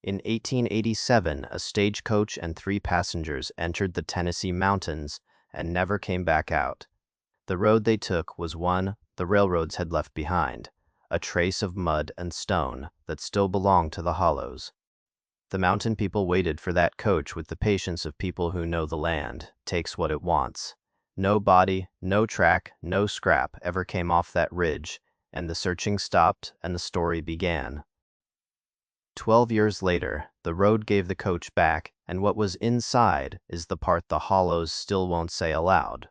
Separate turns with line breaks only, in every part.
In 1887, a stagecoach and 3 passengers entered the Tennessee mountains and never came back out. The road they took was one the railroads had left behind, a trace of mud and stone that still belonged to the hollows. The mountain people waited for that coach with the patience of people who know the land takes what it wants. No body, no track, no scrap ever came off that ridge, and the searching stopped and the story began. 12 years later, the road gave the coach back, and what was inside is the part the hollows still won't say aloud.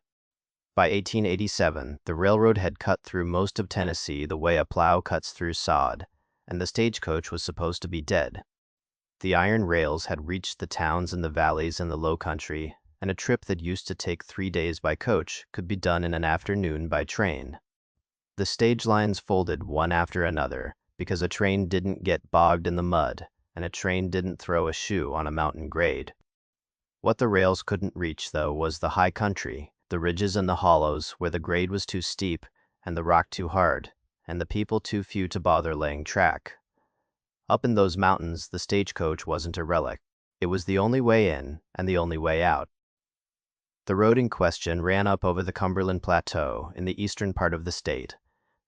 By 1887, the railroad had cut through most of Tennessee the way a plow cuts through sod, and the stagecoach was supposed to be dead. The iron rails had reached the towns and the valleys in the low country, and a trip that used to take 3 days by coach could be done in an afternoon by train. The stage lines folded one after another because a train didn't get bogged in the mud, and a train didn't throw a shoe on a mountain grade. What the rails couldn't reach, though, was the high country, the ridges and the hollows where the grade was too steep and the rock too hard, and the people too few to bother laying track. Up in those mountains, the stagecoach wasn't a relic. It was the only way in and the only way out. The road in question ran up over the Cumberland Plateau in the eastern part of the state,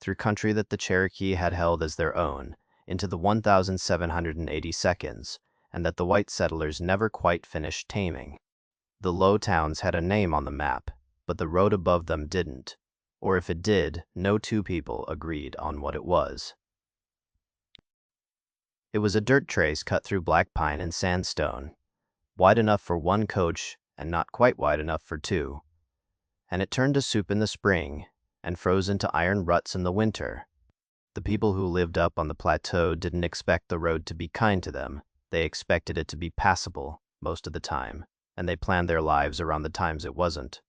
through country that the Cherokee had held as their own, into the 1,780 seconds, and that the white settlers never quite finished taming. The low towns had a name on the map, but the road above them didn't, or if it did, no two people agreed on what it was. It was a dirt trace cut through black pine and sandstone, wide enough for one coach and not quite wide enough for two. And it turned to soup in the spring and froze into iron ruts in the winter. The people who lived up on the plateau didn't expect the road to be kind to them. They expected it to be passable most of the time, and they planned their lives around the times it wasn't.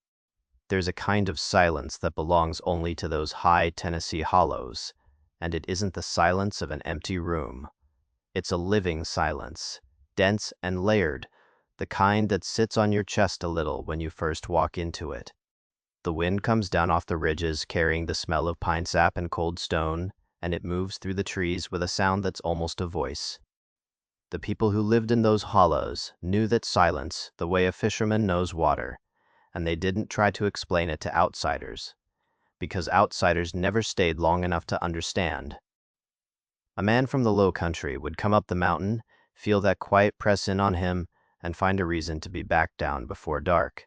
There's a kind of silence that belongs only to those high Tennessee hollows, and it isn't the silence of an empty room. It's a living silence, dense and layered, the kind that sits on your chest a little when you first walk into it. The wind comes down off the ridges carrying the smell of pine sap and cold stone, and it moves through the trees with a sound that's almost a voice. The people who lived in those hollows knew that silence the way a fisherman knows water, and they didn't try to explain it to outsiders, because outsiders never stayed long enough to understand. A man from the low country would come up the mountain, feel that quiet press in on him, and find a reason to be back down before dark.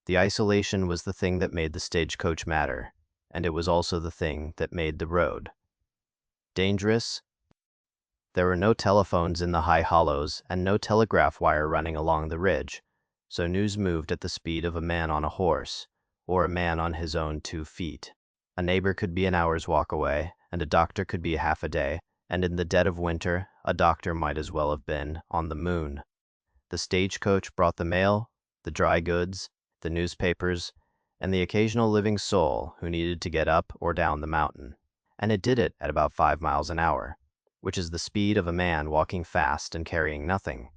The isolation was the thing that made the stagecoach matter, and it was also the thing that made the road dangerous. There were no telephones in the high hollows and no telegraph wire running along the ridge, so news moved at the speed of a man on a horse, or a man on his own 2 feet. A neighbor could be an hour's walk away, and a doctor could be half a day, and in the dead of winter, a doctor might as well have been on the moon. The stagecoach brought the mail, the dry goods, the newspapers, and the occasional living soul who needed to get up or down the mountain. And it did it at about 5 miles an hour, which is the speed of a man walking fast and carrying nothing.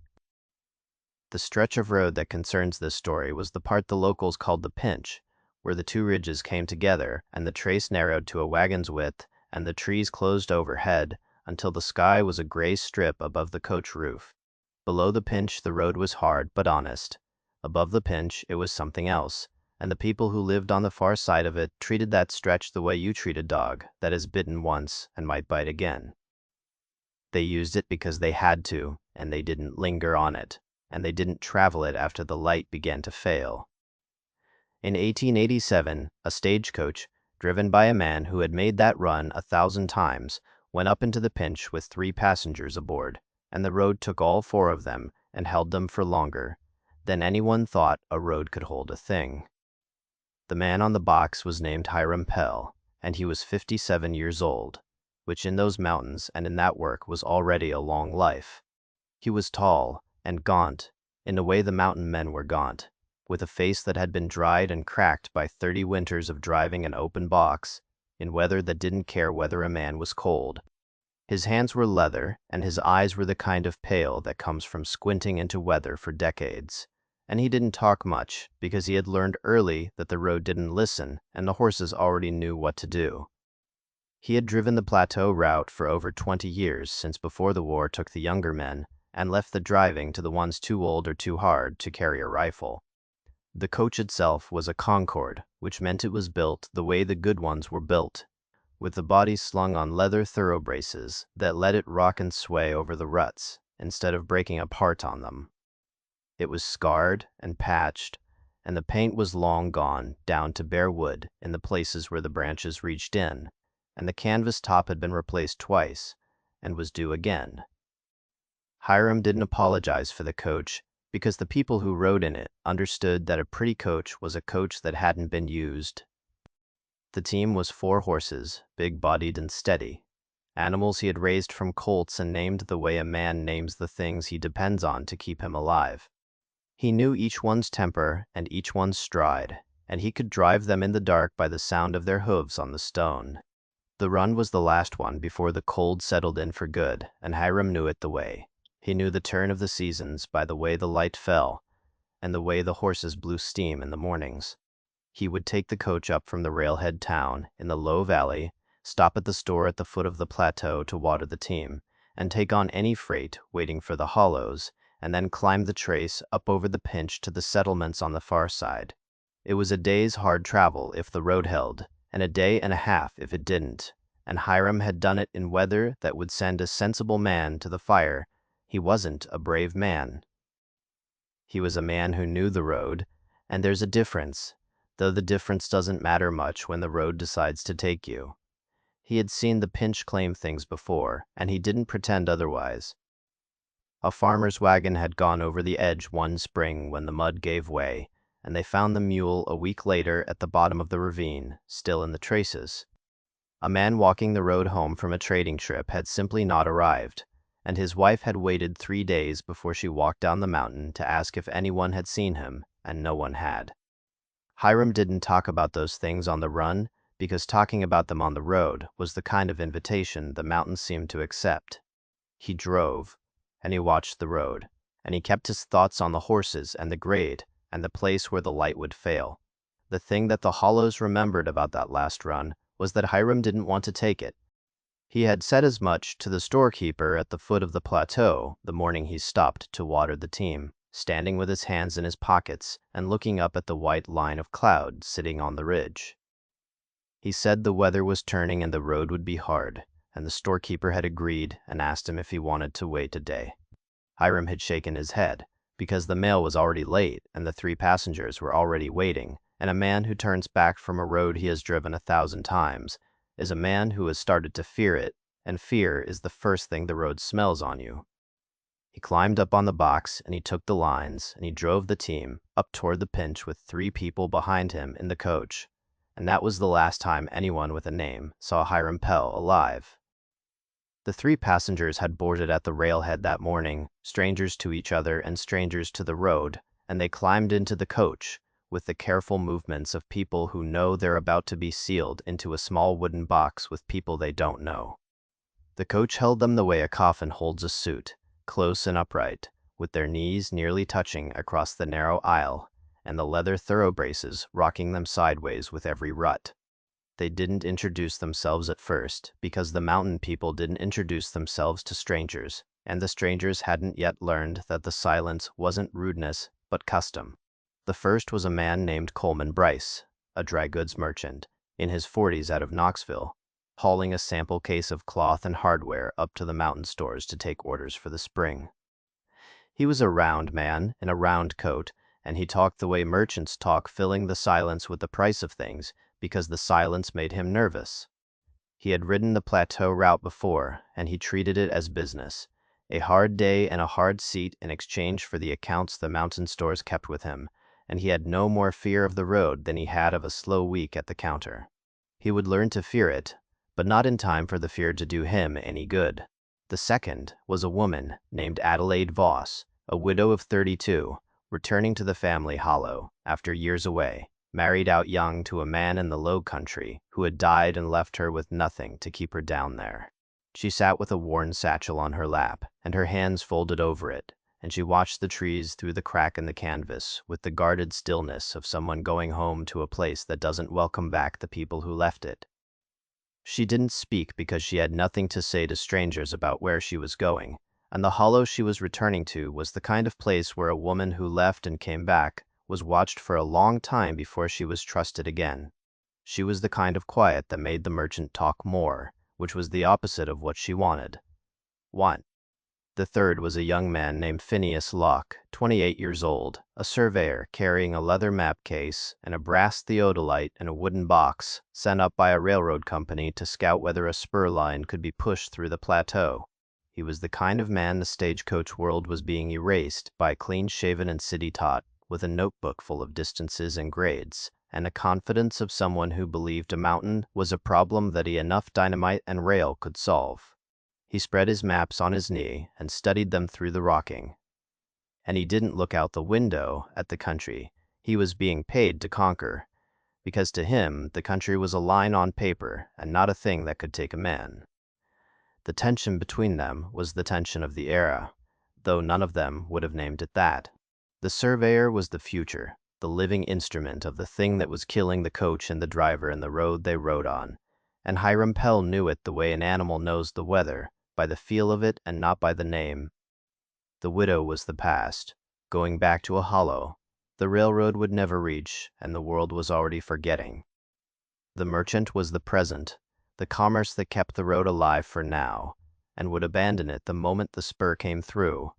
The stretch of road that concerns this story was the part the locals called the pinch, where the 2 ridges came together and the trace narrowed to a wagon's width and the trees closed overhead until the sky was a gray strip above the coach roof. Below the pinch the road was hard but honest. Above the pinch it was something else, and the people who lived on the far side of it treated that stretch the way you treat a dog that has bitten once and might bite again. They used it because they had to, and they didn't linger on it, and they didn't travel it after the light began to fail. In 1887, a stagecoach, driven by a man who had made that run 1,000 times, went up into the pinch with 3 passengers aboard, and the road took all 4 of them and held them for longer than anyone thought a road could hold a thing. The man on the box was named Hyram Pel, and he was 57 years old, which in those mountains and in that work was already a long life. He was tall and gaunt, in a way the mountain men were gaunt, with a face that had been dried and cracked by 30 winters of driving an open box, in weather that didn't care whether a man was cold. His hands were leather, and his eyes were the kind of pale that comes from squinting into weather for decades. And he didn't talk much, because he had learned early that the road didn't listen, and the horses already knew what to do. He had driven the plateau route for over 20 years, since before the war took the younger men, and left the driving to the ones too old or too hard to carry a rifle. The coach itself was a Concorde, which meant it was built the way the good ones were built, with the body slung on leather thoroughbraces that let it rock and sway over the ruts, instead of breaking apart on them. It was scarred and patched, and the paint was long gone down to bare wood in the places where the branches reached in, and the canvas top had been replaced twice, and was due again. Hyram didn't apologize for the coach, because the people who rode in it understood that a pretty coach was a coach that hadn't been used. The team was 4 horses, big-bodied and steady, animals he had raised from colts and named the way a man names the things he depends on to keep him alive. He knew each one's temper and each one's stride, and he could drive them in the dark by the sound of their hooves on the stone. The run was the last one before the cold settled in for good, and Hyram knew it the way. He knew the turn of the seasons by the way the light fell, and the way the horses blew steam in the mornings. He would take the coach up from the railhead town in the low valley, stop at the store at the foot of the plateau to water the team, and take on any freight waiting for the hollows, and then climb the trace up over the pinch to the settlements on the far side. It was a day's hard travel if the road held, and a day and a half if it didn't, and Hyram had done it in weather that would send a sensible man to the fire. He wasn't a brave man. He was a man who knew the road, and there's a difference, though the difference doesn't matter much when the road decides to take you. He had seen the pinch claim things before, and he didn't pretend otherwise. A farmer's wagon had gone over the edge one spring when the mud gave way, and they found the mule a week later at the bottom of the ravine, still in the traces. A man walking the road home from a trading trip had simply not arrived, and his wife had waited 3 days before she walked down the mountain to ask if anyone had seen him, and no one had. Hyram didn't talk about those things on the run, because talking about them on the road was the kind of invitation the mountains seemed to accept. He drove, and he watched the road, and he kept his thoughts on the horses and the grade and the place where the light would fail. The thing that the hollows remembered about that last run was that Hyram didn't want to take it. He had said as much to the storekeeper at the foot of the plateau the morning he stopped to water the team, standing with his hands in his pockets and looking up at the white line of cloud sitting on the ridge. He said the weather was turning and the road would be hard, and the storekeeper had agreed and asked him if he wanted to wait a day. Hyram had shaken his head, because the mail was already late and the 3 passengers were already waiting, and a man who turns back from a road he has driven 1,000 times is a man who has started to fear it, and fear is the first thing the road smells on you. He climbed up on the box, and he took the lines, and he drove the team up toward the pinch with 3 people behind him in the coach, and that was the last time anyone with a name saw Hyram Pel alive. The 3 passengers had boarded at the railhead that morning, strangers to each other and strangers to the road, and they climbed into the coach with the careful movements of people who know they're about to be sealed into a small wooden box with people they don't know. The coach held them the way a coffin holds a suit, close and upright, with their knees nearly touching across the narrow aisle, and the leather thoroughbraces rocking them sideways with every rut. They didn't introduce themselves at first, because the mountain people didn't introduce themselves to strangers, and the strangers hadn't yet learned that the silence wasn't rudeness, but custom. The first was a man named Coleman Bryce, a dry goods merchant, in his 40s out of Knoxville, hauling a sample case of cloth and hardware up to the mountain stores to take orders for the spring. He was a round man in a round coat, and he talked the way merchants talk, filling the silence with the price of things, because the silence made him nervous. He had ridden the plateau route before, and he treated it as business, a hard day and a hard seat in exchange for the accounts the mountain stores kept with him, and he had no more fear of the road than he had of a slow week at the counter. He would learn to fear it, but not in time for the fear to do him any good. The second was a woman named Adelaide Voss, a widow of 32, returning to the family hollow after years away, married out young to a man in the low country who had died and left her with nothing to keep her down there. She sat with a worn satchel on her lap and her hands folded over it, and she watched the trees through the crack in the canvas with the guarded stillness of someone going home to a place that doesn't welcome back the people who left it. She didn't speak because she had nothing to say to strangers about where she was going, and the hollow she was returning to was the kind of place where a woman who left and came back was watched for a long time before she was trusted again. She was the kind of quiet that made the merchant talk more, which was the opposite of what she wanted. 1. The third was a young man named Phineas Locke, 28 years old, a surveyor carrying a leather map case and a brass theodolite in a wooden box sent up by a railroad company to scout whether a spur line could be pushed through the plateau. He was the kind of man the stagecoach world was being erased by a clean-shaven and city-tot with a notebook full of distances and grades, and the confidence of someone who believed a mountain was a problem that he enough dynamite and rail could solve. He spread his maps on his knee and studied them through the rocking. And he didn't look out the window at the country he was being paid to conquer, because to him the country was a line on paper and not a thing that could take a man. The tension between them was the tension of the era, though none of them would have named it that. The surveyor was the future, the living instrument of the thing that was killing the coach and the driver and the road they rode on, and Hyram Pel knew it the way an animal knows the weather, by the feel of it and not by the name. The widow was the past, going back to a hollow the railroad would never reach and the world was already forgetting. The merchant was the present, the commerce that kept the road alive for now, and would abandon it the moment the spur came through.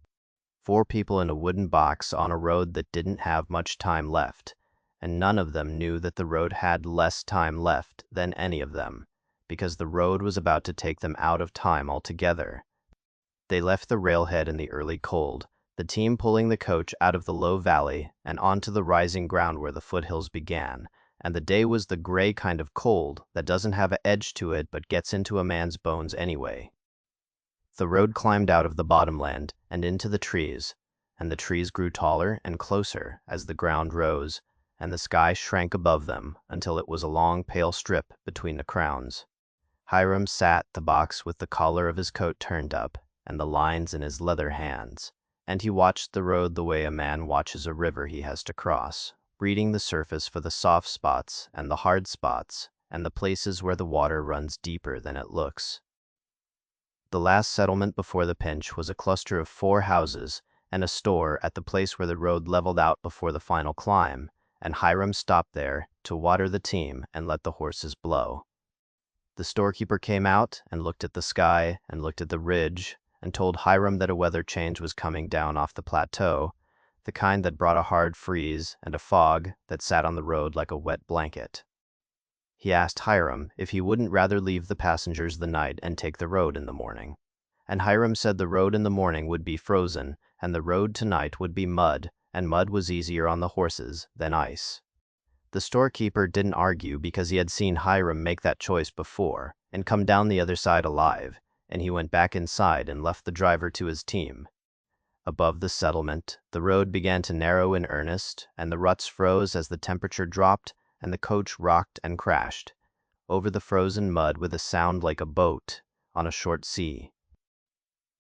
4 people in a wooden box on a road that didn't have much time left, and none of them knew that the road had less time left than any of them, because the road was about to take them out of time altogether. They left the railhead in the early cold, the team pulling the coach out of the low valley and onto the rising ground where the foothills began, and the day was the gray kind of cold that doesn't have an edge to it but gets into a man's bones anyway. The road climbed out of the bottomland and into the trees, and the trees grew taller and closer as the ground rose, and the sky shrank above them until it was a long pale strip between the crowns. Hyram sat the box with the collar of his coat turned up and the lines in his leather hands, and he watched the road the way a man watches a river he has to cross, reading the surface for the soft spots and the hard spots and the places where the water runs deeper than it looks. The last settlement before the pinch was a cluster of 4 houses and a store at the place where the road leveled out before the final climb, and Hyram stopped there to water the team and let the horses blow. The storekeeper came out and looked at the sky and looked at the ridge and told Hyram that a weather change was coming down off the plateau, the kind that brought a hard freeze and a fog that sat on the road like a wet blanket. He asked Hyram if he wouldn't rather leave the passengers the night and take the road in the morning. And Hyram said the road in the morning would be frozen and the road tonight would be mud, and mud was easier on the horses than ice. The storekeeper didn't argue because he had seen Hyram make that choice before and come down the other side alive, and he went back inside and left the driver to his team. Above the settlement, the road began to narrow in earnest, and the ruts froze as the temperature dropped, and the coach rocked and crashed over the frozen mud with a sound like a boat on a short sea.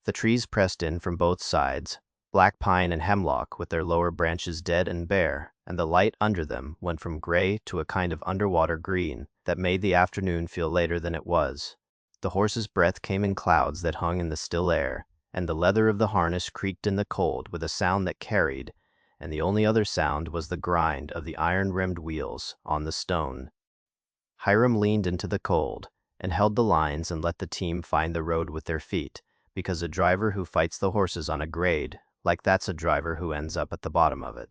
The trees pressed in from both sides, black pine and hemlock with their lower branches dead and bare, and the light under them went from gray to a kind of underwater green that made the afternoon feel later than it was. The horse's breath came in clouds that hung in the still air, and the leather of the harness creaked in the cold with a sound that carried, and the only other sound was the grind of the iron-rimmed wheels on the stone. Hyram leaned into the cold and held the lines and let the team find the road with their feet, because a driver who fights the horses on a grade like that's a driver who ends up at the bottom of it.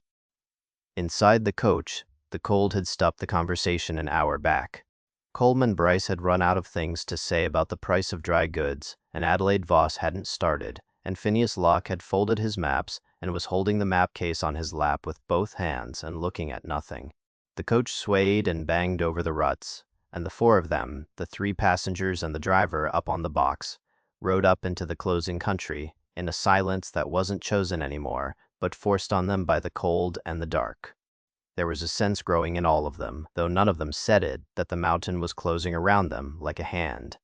Inside the coach, the cold had stopped the conversation an hour back. Coleman Bryce had run out of things to say about the price of dry goods, and Adelaide Voss hadn't started, and Phineas Locke had folded his maps and was holding the map case on his lap with both hands and looking at nothing. The coach swayed and banged over the ruts, and the 4 of them, the 3 passengers and the driver up on the box, rode up into the closing country in a silence that wasn't chosen anymore, but forced on them by the cold and the dark. There was a sense growing in all of them, though none of them said it, that the mountain was closing around them like a hand.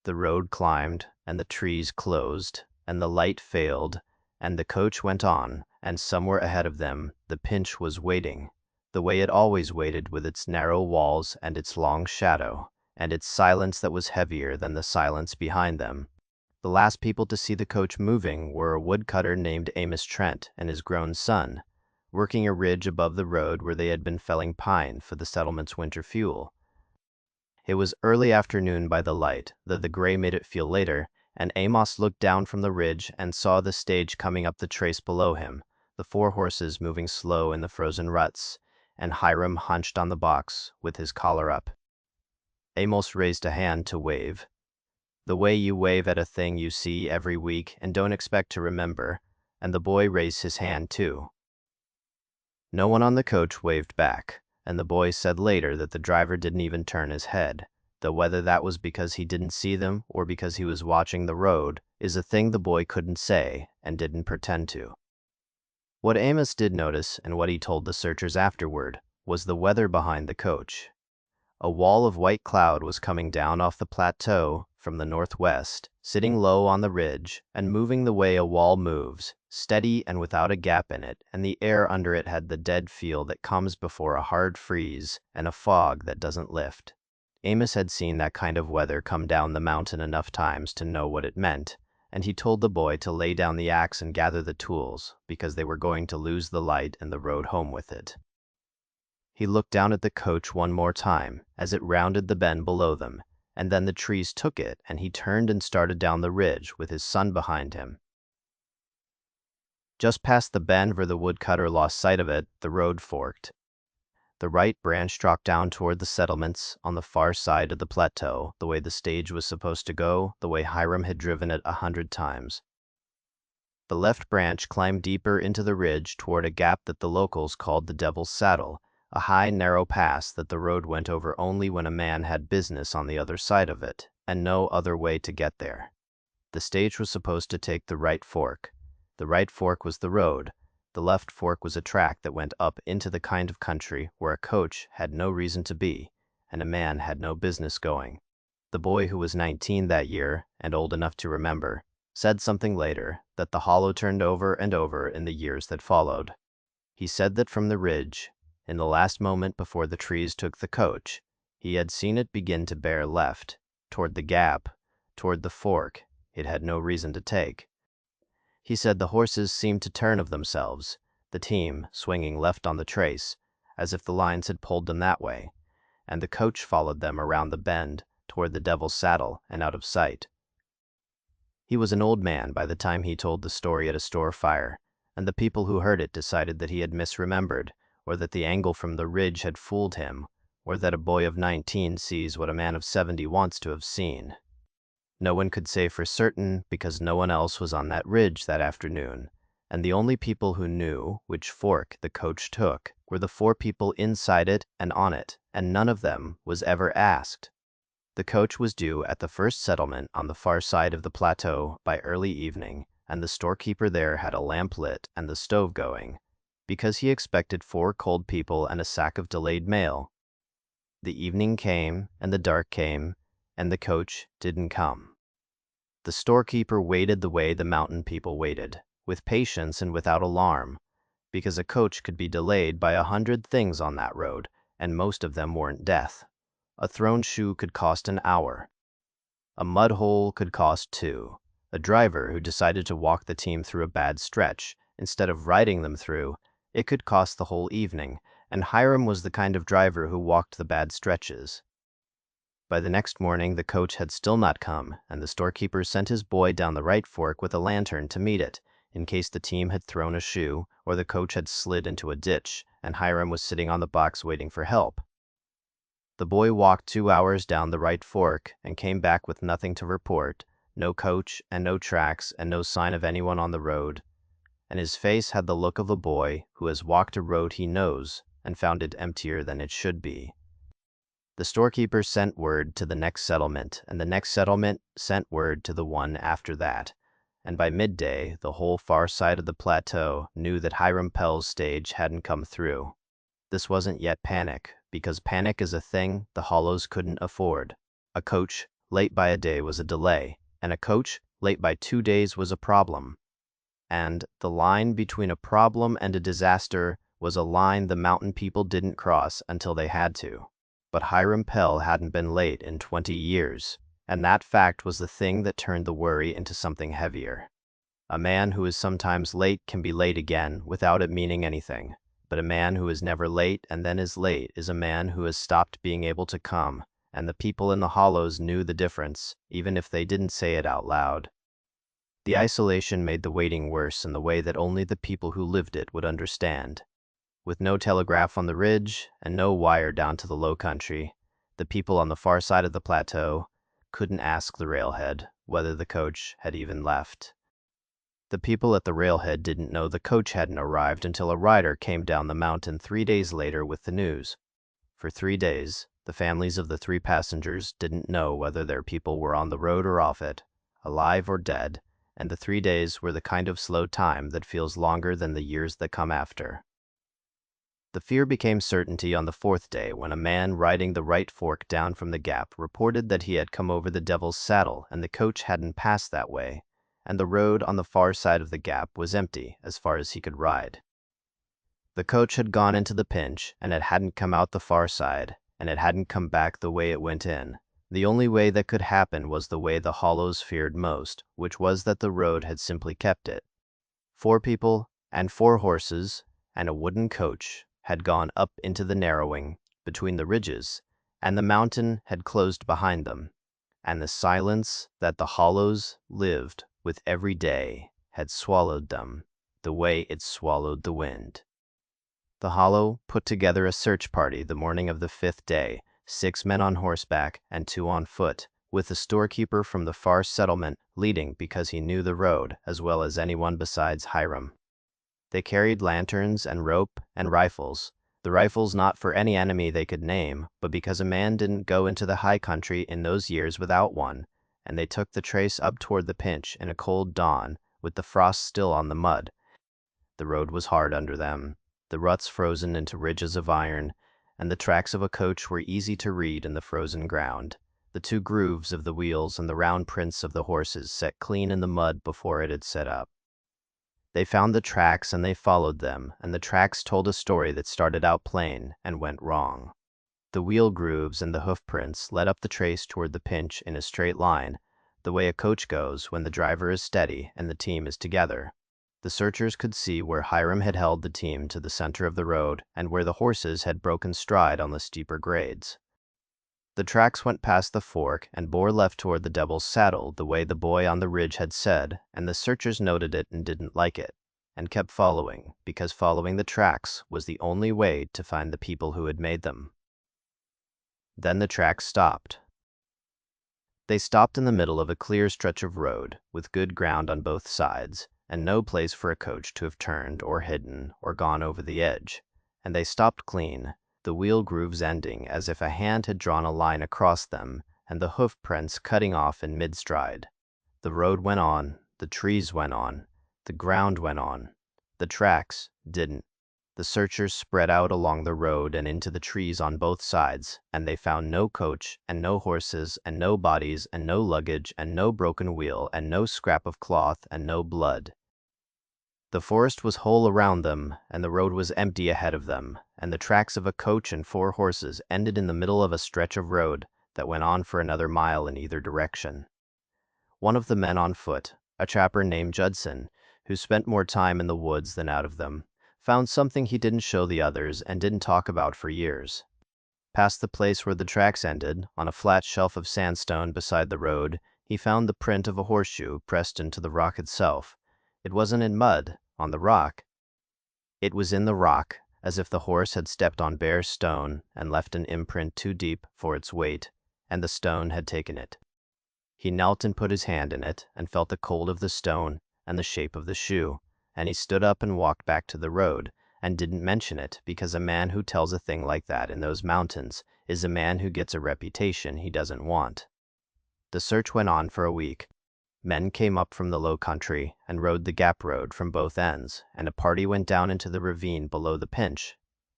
The road climbed, and the trees closed, and the light failed, and the coach went on, and somewhere ahead of them the pinch was waiting, the way it always waited with its narrow walls and its long shadow, and its silence that was heavier than the silence behind them. The last people to see the coach moving were a woodcutter named Amos Trent and his grown son, working a ridge above the road where they had been felling pine for the settlement's winter fuel. It was early afternoon by the light, though the gray made it feel later, and Amos looked down from the ridge and saw the stage coming up the trace below him, the 4 horses moving slow in the frozen ruts, and Hyram hunched on the box with his collar up. Amos raised a hand to wave. The way you wave at a thing you see every week and don't expect to remember, and the boy raised his hand too. No one on the coach waved back, and the boy said later that the driver didn't even turn his head, though whether that was because he didn't see them or because he was watching the road is a thing the boy couldn't say and didn't pretend to. What Amos did notice, and what he told the searchers afterward, was the weather behind the coach. A wall of white cloud was coming down off the plateau from the northwest, sitting low on the ridge and moving the way a wall moves, steady and without a gap in it, and the air under it had the dead feel that comes before a hard freeze and a fog that doesn't lift. Amos had seen that kind of weather come down the mountain enough times to know what it meant, and he told the boy to lay down the axe and gather the tools, because they were going to lose the light and the road home with it. He looked down at the coach one more time as it rounded the bend below them, and then the trees took it and he turned and started down the ridge with his son behind him. Just past the bend where the woodcutter lost sight of it, the road forked. The right branch dropped down toward the settlements on the far side of the plateau, the way the stage was supposed to go, the way Hyram had driven it 100 times. The left branch climbed deeper into the ridge toward a gap that the locals called the Devil's Saddle, a high, narrow pass that the road went over only when a man had business on the other side of it, and no other way to get there. The stage was supposed to take the right fork. The right fork was the road. The left fork was a track that went up into the kind of country where a coach had no reason to be, and a man had no business going. The boy, who was 19 that year, and old enough to remember, said something later that the hollow turned over and over in the years that followed. He said that from the ridge, in the last moment before the trees took the coach, he had seen it begin to bear left, toward the gap, toward the fork it had no reason to take. He said the horses seemed to turn of themselves, the team swinging left on the trace, as if the lines had pulled them that way, and the coach followed them around the bend toward the Devil's Saddle and out of sight. He was an old man by the time he told the story at a store fire, and the people who heard it decided that he had misremembered, or that the angle from the ridge had fooled him, or that a boy of 19 sees what a man of 70 wants to have seen. No one could say for certain because no one else was on that ridge that afternoon, and the only people who knew which fork the coach took were the 4 people inside it and on it, and none of them was ever asked. The coach was due at the first settlement on the far side of the plateau by early evening, and the storekeeper there had a lamp lit and the stove going, because he expected 4 cold people and a sack of delayed mail. The evening came, and the dark came, and the coach didn't come. The storekeeper waited the way the mountain people waited, with patience and without alarm, because a coach could be delayed by 100 things on that road, and most of them weren't death. A thrown shoe could cost an hour. A mud hole could cost 2. A driver who decided to walk the team through a bad stretch, instead of riding them through, it could cost the whole evening, and Hyram was the kind of driver who walked the bad stretches. By the next morning, the coach had still not come, and the storekeeper sent his boy down the right fork with a lantern to meet it, in case the team had thrown a shoe, or the coach had slid into a ditch, and Hyram was sitting on the box waiting for help. The boy walked 2 hours down the right fork and came back with nothing to report, no coach and no tracks and no sign of anyone on the road, and his face had the look of a boy who has walked a road he knows and found it emptier than it should be. The storekeeper sent word to the next settlement, and the next settlement sent word to the one after that, and by midday the whole far side of the plateau knew that Hyram Pel's stage hadn't come through. This wasn't yet panic, because panic is a thing the Hollows couldn't afford. A coach late by a day was a delay, and a coach late by 2 days was a problem. And the line between a problem and a disaster was a line the mountain people didn't cross until they had to. But Hyram Pel hadn't been late in 20 years. And that fact was the thing that turned the worry into something heavier. A man who is sometimes late can be late again without it meaning anything. But a man who is never late and then is late is a man who has stopped being able to come, and the people in the hollows knew the difference, even if they didn't say it out loud. The isolation made the waiting worse in the way that only the people who lived it would understand. With no telegraph on the ridge and no wire down to the low country, the people on the far side of the plateau couldn't ask the railhead whether the coach had even left. The people at the railhead didn't know the coach hadn't arrived until a rider came down the mountain 3 days later with the news. For 3 days, the families of the 3 passengers didn't know whether their people were on the road or off it, alive or dead, and the 3 days were the kind of slow time that feels longer than the years that come after. The fear became certainty on the 4th day when a man riding the right fork down from the gap reported that he had come over the Devil's Saddle and the coach hadn't passed that way, and the road on the far side of the gap was empty as far as he could ride. The coach had gone into the pinch, and it hadn't come out the far side, and it hadn't come back the way it went in. The only way that could happen was the way the hollows feared most, which was that the road had simply kept it. 4 people and 4 horses and a wooden coach had gone up into the narrowing between the ridges, and the mountain had closed behind them, and the silence that the hollows lived with every day had swallowed them the way it swallowed the wind. The hollow put together a search party the morning of the 5th day, 6 men on horseback and 2 on foot, with the storekeeper from the far settlement leading because he knew the road as well as anyone besides Hyram. They carried lanterns and rope and rifles, the rifles not for any enemy they could name, but because a man didn't go into the high country in those years without one, and they took the trace up toward the pinch in a cold dawn, with the frost still on the mud. The road was hard under them, the ruts frozen into ridges of iron, and the tracks of a coach were easy to read in the frozen ground, the 2 grooves of the wheels and the round prints of the horses set clean in the mud before it had set up. They found the tracks and they followed them, and the tracks told a story that started out plain and went wrong. The wheel grooves and the hoof prints led up the trace toward the pinch in a straight line, the way a coach goes when the driver is steady and the team is together. The searchers could see where Hyram had held the team to the center of the road and where the horses had broken stride on the steeper grades. The tracks went past the fork and bore left toward the Devil's Saddle the way the boy on the ridge had said, and the searchers noted it and didn't like it, and kept following, because following the tracks was the only way to find the people who had made them. Then the tracks stopped. They stopped in the middle of a clear stretch of road, with good ground on both sides, and no place for a coach to have turned or hidden or gone over the edge, and they stopped clean, the wheel grooves ending as if a hand had drawn a line across them, and the hoof prints cutting off in mid-stride. The road went on, the trees went on, the ground went on. The tracks didn't. The searchers spread out along the road and into the trees on both sides, and they found no coach, and no horses, and no bodies, and no luggage, and no broken wheel, and no scrap of cloth, and no blood. The forest was whole around them, and the road was empty ahead of them, and the tracks of a coach and 4 horses ended in the middle of a stretch of road that went on for another mile in either direction. One of the men on foot, a trapper named Judson, who spent more time in the woods than out of them, found something he didn't show the others and didn't talk about for years. Past the place where the tracks ended, on a flat shelf of sandstone beside the road, he found the print of a horseshoe pressed into the rock itself. It wasn't in mud, on the rock. It was in the rock, as if the horse had stepped on bare stone and left an imprint too deep for its weight, and the stone had taken it. He knelt and put his hand in it, and felt the cold of the stone and the shape of the shoe, and he stood up and walked back to the road, and didn't mention it, because a man who tells a thing like that in those mountains is a man who gets a reputation he doesn't want. The search went on for a week. Men came up from the low country and rode the gap road from both ends, and a party went down into the ravine below the pinch,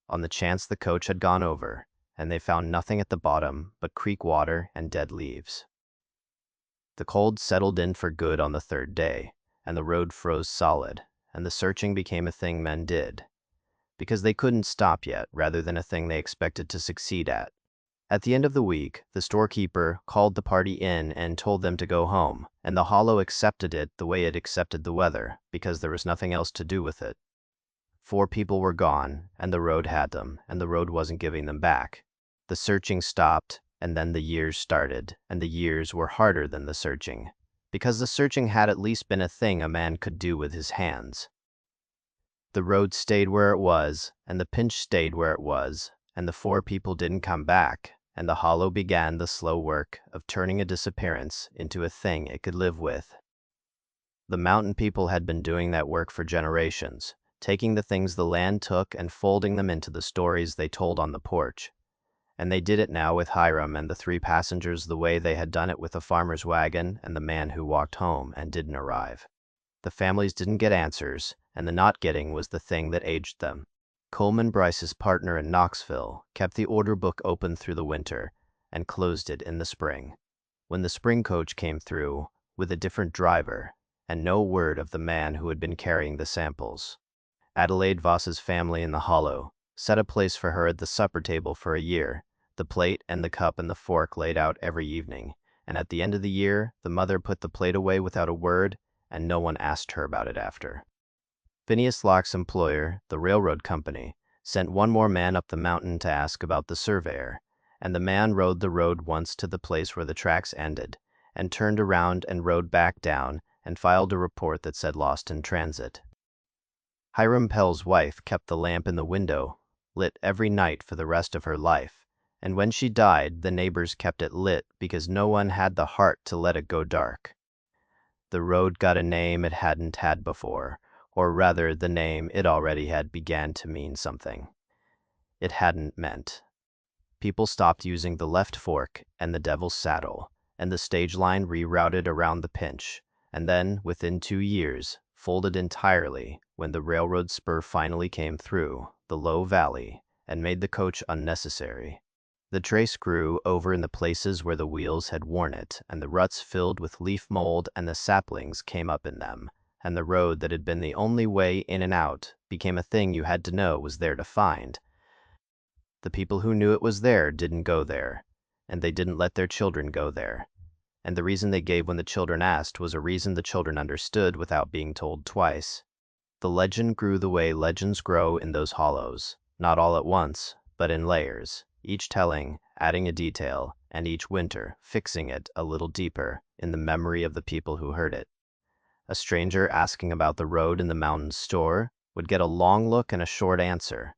on the chance the coach had gone over, and they found nothing at the bottom but creek water and dead leaves. The cold settled in for good on the 3rd day, and the road froze solid, and the searching became a thing men did, because they couldn't stop yet, rather than a thing they expected to succeed at. At the end of the week, the storekeeper called the party in and told them to go home, and the hollow accepted it the way it accepted the weather, because there was nothing else to do with it. 4 people were gone, and the road had them, and the road wasn't giving them back. The searching stopped, and then the years started, and the years were harder than the searching, because the searching had at least been a thing a man could do with his hands. The road stayed where it was, and the pinch stayed where it was, and the 4 people didn't come back, and the hollow began the slow work of turning a disappearance into a thing it could live with. The mountain people had been doing that work for generations, taking the things the land took and folding them into the stories they told on the porch. And they did it now with Hyram and the 3 passengers the way they had done it with the farmer's wagon and the man who walked home and didn't arrive. The families didn't get answers, and the not getting was the thing that aged them. Coleman Bryce's partner in Knoxville kept the order book open through the winter and closed it in the spring. When the spring coach came through, with a different driver, and no word of the man who had been carrying the samples, Adelaide Voss's family in the hollow set a place for her at the supper table for a year, the plate and the cup and the fork laid out every evening, and at the end of the year the mother put the plate away without a word, and no one asked her about it after. Phineas Locke's employer, the railroad company, sent one more man up the mountain to ask about the surveyor, and the man rode the road once to the place where the tracks ended, and turned around and rode back down and filed a report that said lost in transit. Hyram Pel's wife kept the lamp in the window lit every night for the rest of her life, and when she died, the neighbors kept it lit because no one had the heart to let it go dark. The road got a name it hadn't had before, or rather the name it already had began to mean something it hadn't meant. People stopped using the left fork and the devil's saddle, and the stage line rerouted around the pinch, and then, within 2 years, folded entirely when the railroad spur finally came through the low valley and made the coach unnecessary. The trace grew over in the places where the wheels had worn it, and the ruts filled with leaf mold and the saplings came up in them, and the road that had been the only way in and out became a thing you had to know was there to find. The people who knew it was there didn't go there, and they didn't let their children go there. And the reason they gave when the children asked was a reason the children understood without being told twice. The legend grew the way legends grow in those hollows, not all at once, but in layers, each telling, adding a detail, and each winter fixing it a little deeper in the memory of the people who heard it. A stranger asking about the road in the mountain store would get a long look and a short answer,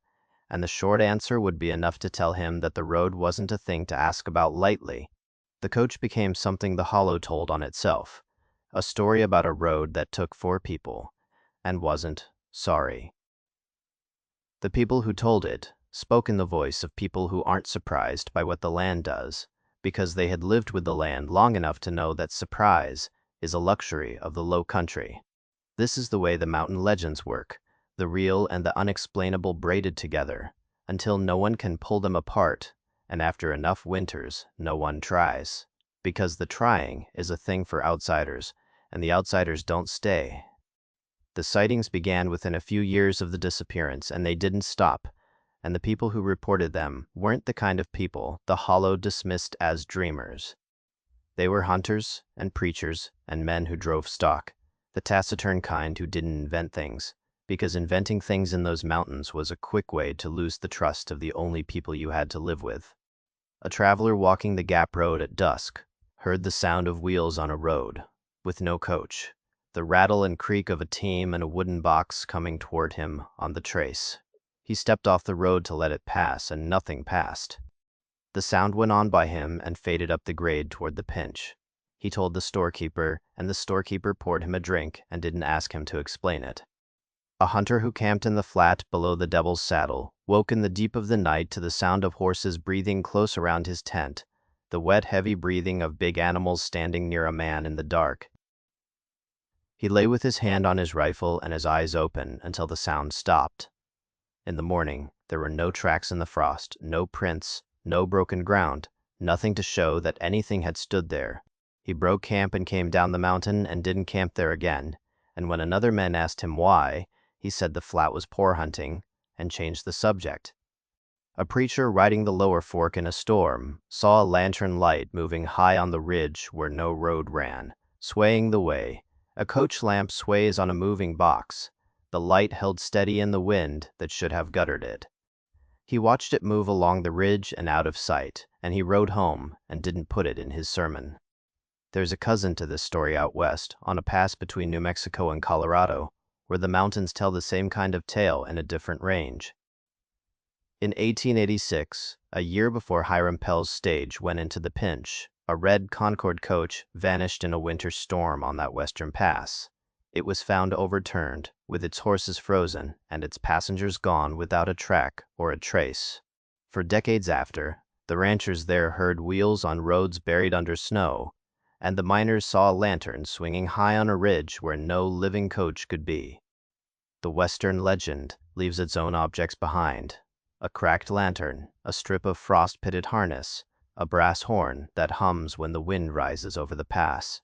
and the short answer would be enough to tell him that the road wasn't a thing to ask about lightly. The coach became something the hollow told on itself, a story about a road that took 4 people and wasn't sorry. The people who told it spoke in the voice of people who aren't surprised by what the land does, because they had lived with the land long enough to know that surprise is a luxury of the low country. This is the way the mountain legends work, the real and the unexplainable braided together, until no one can pull them apart, and after enough winters, no one tries. Because the trying is a thing for outsiders, and the outsiders don't stay. The sightings began within a few years of the disappearance, and they didn't stop, and the people who reported them weren't the kind of people the hollow dismissed as dreamers. They were hunters and preachers and men who drove stock, the taciturn kind who didn't invent things, because inventing things in those mountains was a quick way to lose the trust of the only people you had to live with. A traveler walking the Gap Road at dusk heard the sound of wheels on a road, with no coach, the rattle and creak of a team and a wooden box coming toward him on the trace. He stepped off the road to let it pass, and nothing passed. The sound went on by him and faded up the grade toward the pinch. He told the storekeeper, and the storekeeper poured him a drink and didn't ask him to explain it. A hunter who camped in the flat below the Devil's Saddle woke in the deep of the night to the sound of horses breathing close around his tent, the wet, heavy breathing of big animals standing near a man in the dark. He lay with his hand on his rifle and his eyes open until the sound stopped. In the morning, there were no tracks in the frost, no prints, no broken ground, nothing to show that anything had stood there. He broke camp and came down the mountain and didn't camp there again, and when another man asked him why, he said the flat was poor hunting, and changed the subject. A preacher riding the lower fork in a storm saw a lantern light moving high on the ridge where no road ran, swaying the way. A coach lamp sways on a moving box. The light held steady in the wind that should have guttered it. He watched it move along the ridge and out of sight, and he rode home and didn't put it in his sermon. There's a cousin to this story out west, on a pass between New Mexico and Colorado, where the mountains tell the same kind of tale in a different range. In 1886, a year before Hyram Pel's stage went into the pinch, a red Concorde coach vanished in a winter storm on that western pass. It was found overturned, with its horses frozen and its passengers gone without a track or a trace. For decades after, the ranchers there heard wheels on roads buried under snow, and the miners saw a lantern swinging high on a ridge where no living coach could be. The Western legend leaves its own objects behind: a cracked lantern, a strip of frost-pitted harness, a brass horn that hums when the wind rises over the pass.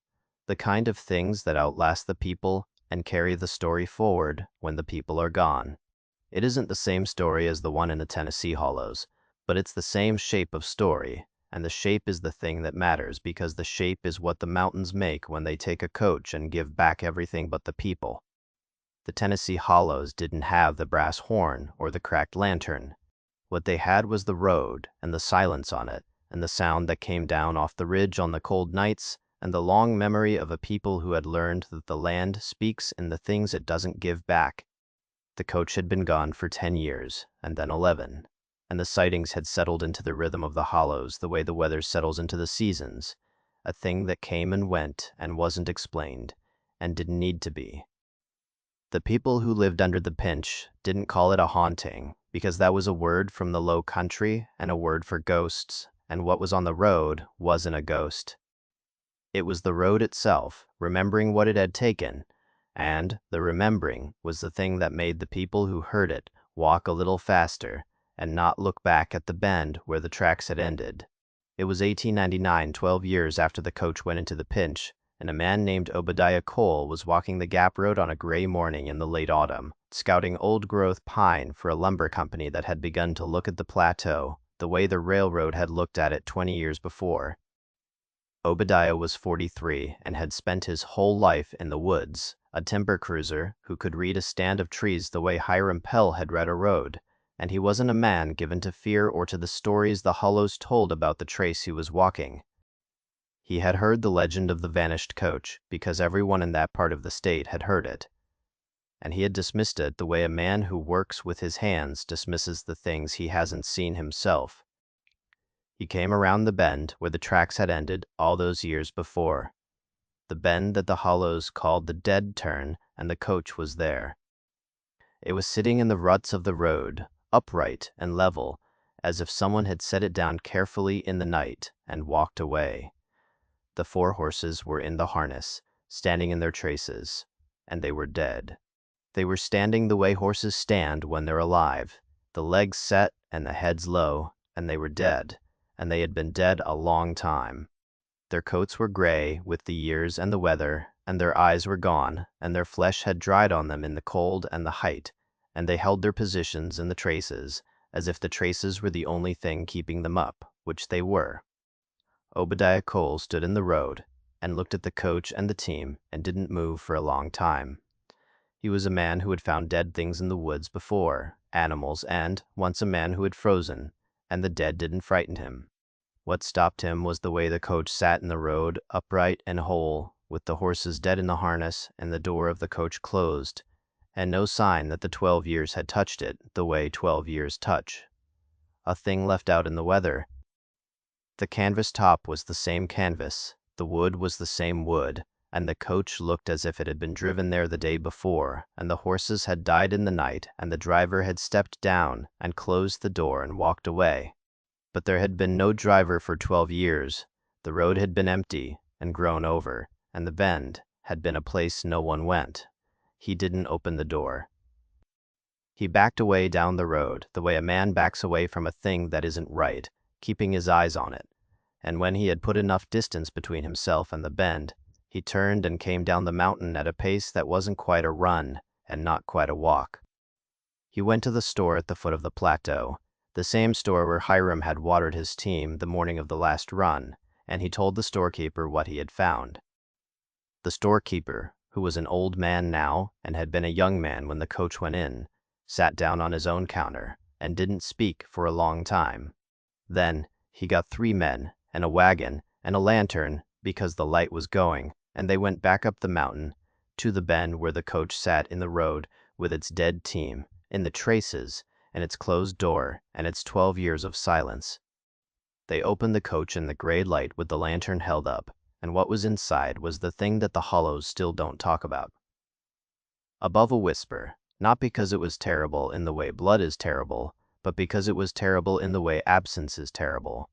The kind of things that outlast the people and carry the story forward when the people are gone. It isn't the same story as the one in the Tennessee hollows, but it's the same shape of story, and the shape is the thing that matters because the shape is what the mountains make when they take a coach and give back everything but the people. The Tennessee hollows didn't have the brass horn or the cracked lantern. What they had was the road and the silence on it, and the sound that came down off the ridge on the cold nights, and the long memory of a people who had learned that the land speaks in the things it doesn't give back. The coach had been gone for 10 years, and then 11, and the sightings had settled into the rhythm of the hollows the way the weather settles into the seasons, a thing that came and went and wasn't explained, and didn't need to be. The people who lived under the pinch didn't call it a haunting, because that was a word from the low country and a word for ghosts, and what was on the road wasn't a ghost. It was the road itself, remembering what it had taken, and the remembering was the thing that made the people who heard it walk a little faster and not look back at the bend where the tracks had ended. It was 1899, 12 years after the coach went into the pinch, and a man named Obadiah Cole was walking the Gap Road on a gray morning in the late autumn, scouting old-growth pine for a lumber company that had begun to look at the plateau the way the railroad had looked at it 20 years before. Obadiah was 43 and had spent his whole life in the woods, a timber cruiser who could read a stand of trees the way Hyram Pel had read a road, and he wasn't a man given to fear or to the stories the hollows told about the trace he was walking. He had heard the legend of the vanished coach because everyone in that part of the state had heard it, and he had dismissed it the way a man who works with his hands dismisses the things he hasn't seen himself. He came around the bend where the tracks had ended all those years before, the bend that the hollows called the dead turn, and the coach was there. It was sitting in the ruts of the road, upright and level, as if someone had set it down carefully in the night and walked away. The 4 horses were in the harness, standing in their traces, and they were dead. They were standing the way horses stand when they're alive, the legs set and the heads low, and they were dead, and they had been dead a long time. Their coats were gray with the years and the weather, and their eyes were gone, and their flesh had dried on them in the cold and the height, and they held their positions in the traces, as if the traces were the only thing keeping them up, which they were. Obadiah Cole stood in the road and looked at the coach and the team and didn't move for a long time. He was a man who had found dead things in the woods before, animals, and once a man who had frozen, and the dead didn't frighten him. What stopped him was the way the coach sat in the road, upright and whole, with the horses dead in the harness and the door of the coach closed, and no sign that the 12 years had touched it the way 12 years touch. A thing left out in the weather. The canvas top was the same canvas, the wood was the same wood, and the coach looked as if it had been driven there the day before, and the horses had died in the night, and the driver had stepped down and closed the door and walked away. But there had been no driver for 12 years, the road had been empty and grown over, and the bend had been a place no one went. He didn't open the door. He backed away down the road, the way a man backs away from a thing that isn't right, keeping his eyes on it, and when he had put enough distance between himself and the bend, he turned and came down the mountain at a pace that wasn't quite a run and not quite a walk. He went to the store at the foot of the plateau, The same store where Hyram had watered his team the morning of the last run, and he told the storekeeper what he had found. The storekeeper, who was an old man now and had been a young man when the coach went in, sat down on his own counter and didn't speak for a long time. Then he got 3 men and a wagon and a lantern because the light was going, and they went back up the mountain to the bend where the coach sat in the road with its dead team in the traces and its closed door and its 12 years of silence. They opened the coach in the gray light with the lantern held up, and what was inside was the thing that the hollows still don't talk about. Above a whisper, not because it was terrible in the way blood is terrible, but because it was terrible in the way absence is terrible.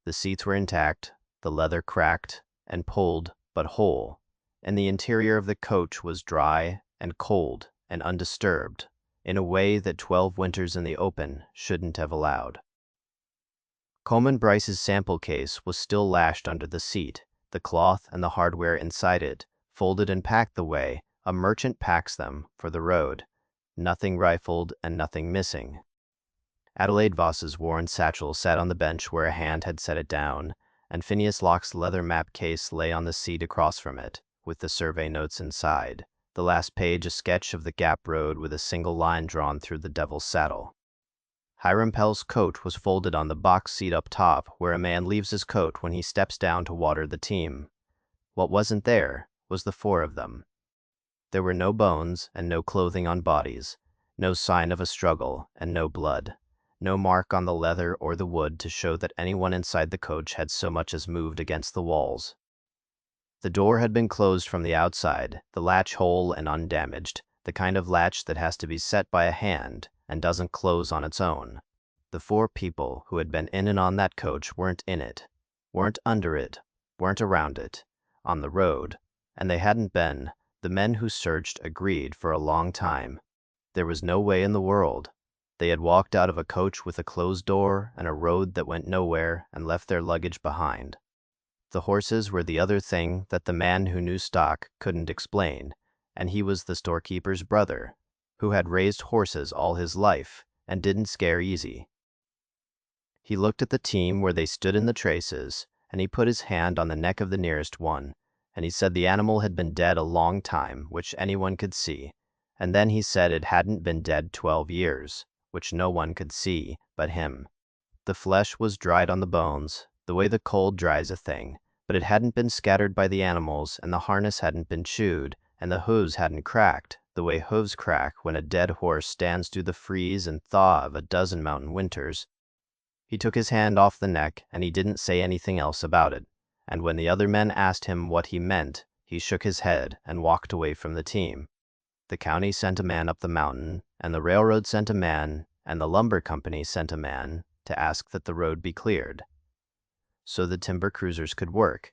The seats were intact, the leather cracked and pulled but whole, and the interior of the coach was dry and cold and undisturbed, in a way that 12 winters in the open shouldn't have allowed. Coleman Bryce's sample case was still lashed under the seat, the cloth and the hardware inside it, folded and packed the way a merchant packs them for the road, nothing rifled and nothing missing. Adelaide Voss's worn satchel sat on the bench where a hand had set it down, and Phineas Locke's leather map case lay on the seat across from it, with the survey notes inside, the last page a sketch of the Gap Road with a single line drawn through the Devil's Saddle. Hyram Pel's coat was folded on the box seat up top where a man leaves his coat when he steps down to water the team. What wasn't there was the 4 of them. There were no bones and no clothing on bodies, no sign of a struggle and no blood, no mark on the leather or the wood to show that anyone inside the coach had so much as moved against the walls. The door had been closed from the outside, the latch whole and undamaged, the kind of latch that has to be set by a hand and doesn't close on its own. The 4 people who had been in and on that coach weren't in it, weren't under it, weren't around it, on the road, and they hadn't been, the men who searched agreed, for a long time. There was no way in the world. They had walked out of a coach with a closed door and a road that went nowhere and left their luggage behind. The horses were the other thing that the man who knew stock couldn't explain, and he was the storekeeper's brother, who had raised horses all his life and didn't scare easy. He looked at the team where they stood in the traces, and he put his hand on the neck of the nearest one, and he said the animal had been dead a long time, which anyone could see, and then he said it hadn't been dead 12 years, which no one could see but him. The flesh was dried on the bones, the way the cold dries a thing, but it hadn't been scattered by the animals, and the harness hadn't been chewed, and the hooves hadn't cracked, the way hooves crack when a dead horse stands through the freeze and thaw of a dozen mountain winters. He took his hand off the neck, and he didn't say anything else about it, and when the other men asked him what he meant, he shook his head and walked away from the team. The county sent a man up the mountain, and the railroad sent a man, and the lumber company sent a man to ask that the road be cleared, so the timber cruisers could work.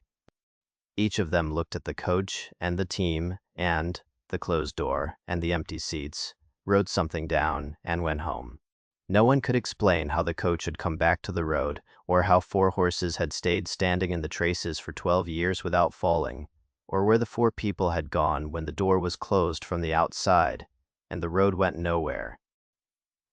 Each of them looked at the coach and the team and the closed door and the empty seats, wrote something down, and went home. No one could explain how the coach had come back to the road, or how 4 horses had stayed standing in the traces for 12 years without falling, or where the 4 people had gone when the door was closed from the outside and the road went nowhere.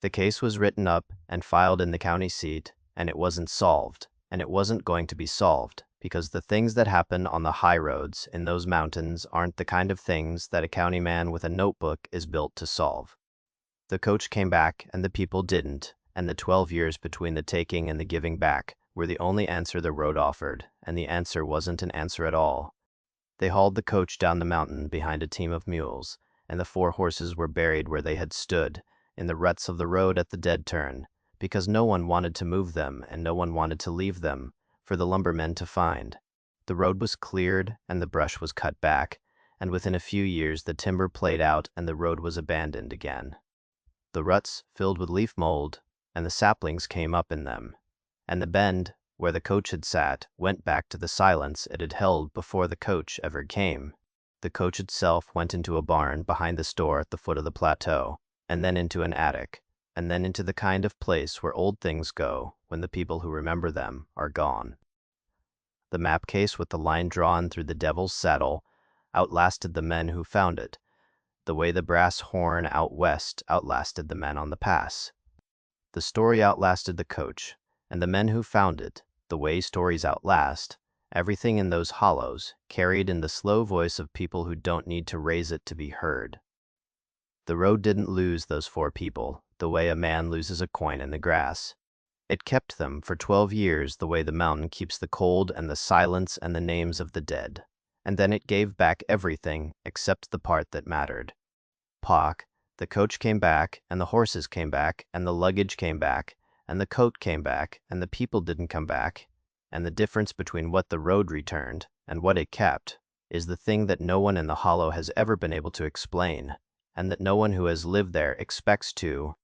The case was written up and filed in the county seat, and it wasn't solved, and it wasn't going to be solved, because the things that happen on the high roads in those mountains aren't the kind of things that a county man with a notebook is built to solve. The coach came back and the people didn't, and the 12 years between the taking and the giving back were the only answer the road offered, and the answer wasn't an answer at all. They hauled the coach down the mountain behind a team of mules, and the 4 horses were buried where they had stood, in the ruts of the road at the dead turn, because no one wanted to move them and no one wanted to leave them for the lumbermen to find. The road was cleared and the brush was cut back, and within a few years the timber played out and the road was abandoned again. The ruts filled with leaf mold, and the saplings came up in them, and the bend where the coach had sat went back to the silence it had held before the coach ever came. The coach itself went into a barn behind the store at the foot of the plateau, and then into an attic, and then into the kind of place where old things go when the people who remember them are gone. The map case with the line drawn through the Devil's Saddle outlasted the men who found it, the way the brass horn out west outlasted the men on the pass. The story outlasted the coach, and the men who found it, the way stories outlast, everything in those hollows, carried in the slow voice of people who don't need to raise it to be heard. The road didn't lose those 4 people, the way a man loses a coin in the grass. It kept them for 12 years the way the mountain keeps the cold and the silence and the names of the dead. And then it gave back everything except the part that mattered. Pock, the coach came back, and the horses came back, and the luggage came back, and the coat came back, and the people didn't come back. And the difference between what the road returned and what it kept is the thing that no one in the hollow has ever been able to explain, and that no one who has lived there expects to.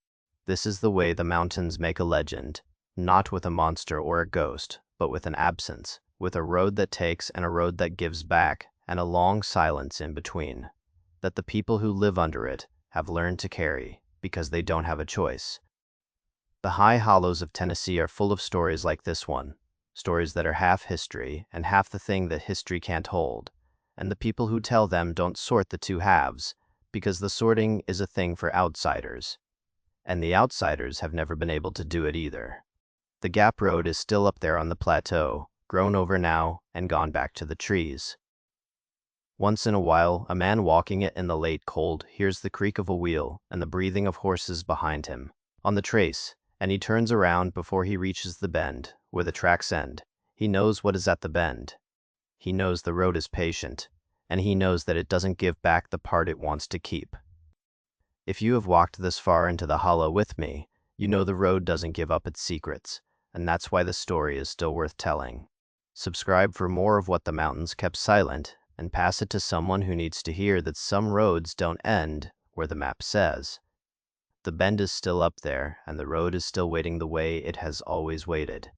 This is the way the mountains make a legend, not with a monster or a ghost, but with an absence, with a road that takes and a road that gives back, and a long silence in between, that the people who live under it have learned to carry, because they don't have a choice. The high hollows of Tennessee are full of stories like this one, stories that are half history and half the thing that history can't hold, and the people who tell them don't sort the two halves, because the sorting is a thing for outsiders, and the outsiders have never been able to do it either. The Gap Road is still up there on the plateau, grown over now and gone back to the trees. Once in a while, a man walking it in the late cold hears the creak of a wheel and the breathing of horses behind him on the trace, and he turns around before he reaches the bend, where the tracks end. He knows what is at the bend. He knows the road is patient, and he knows that it doesn't give back the part it wants to keep. If you have walked this far into the hollow with me, you know the road doesn't give up its secrets, and that's why the story is still worth telling. Subscribe for more of what the mountains kept silent, and pass it to someone who needs to hear that some roads don't end where the map says. The bend is still up there, and the road is still waiting the way it has always waited.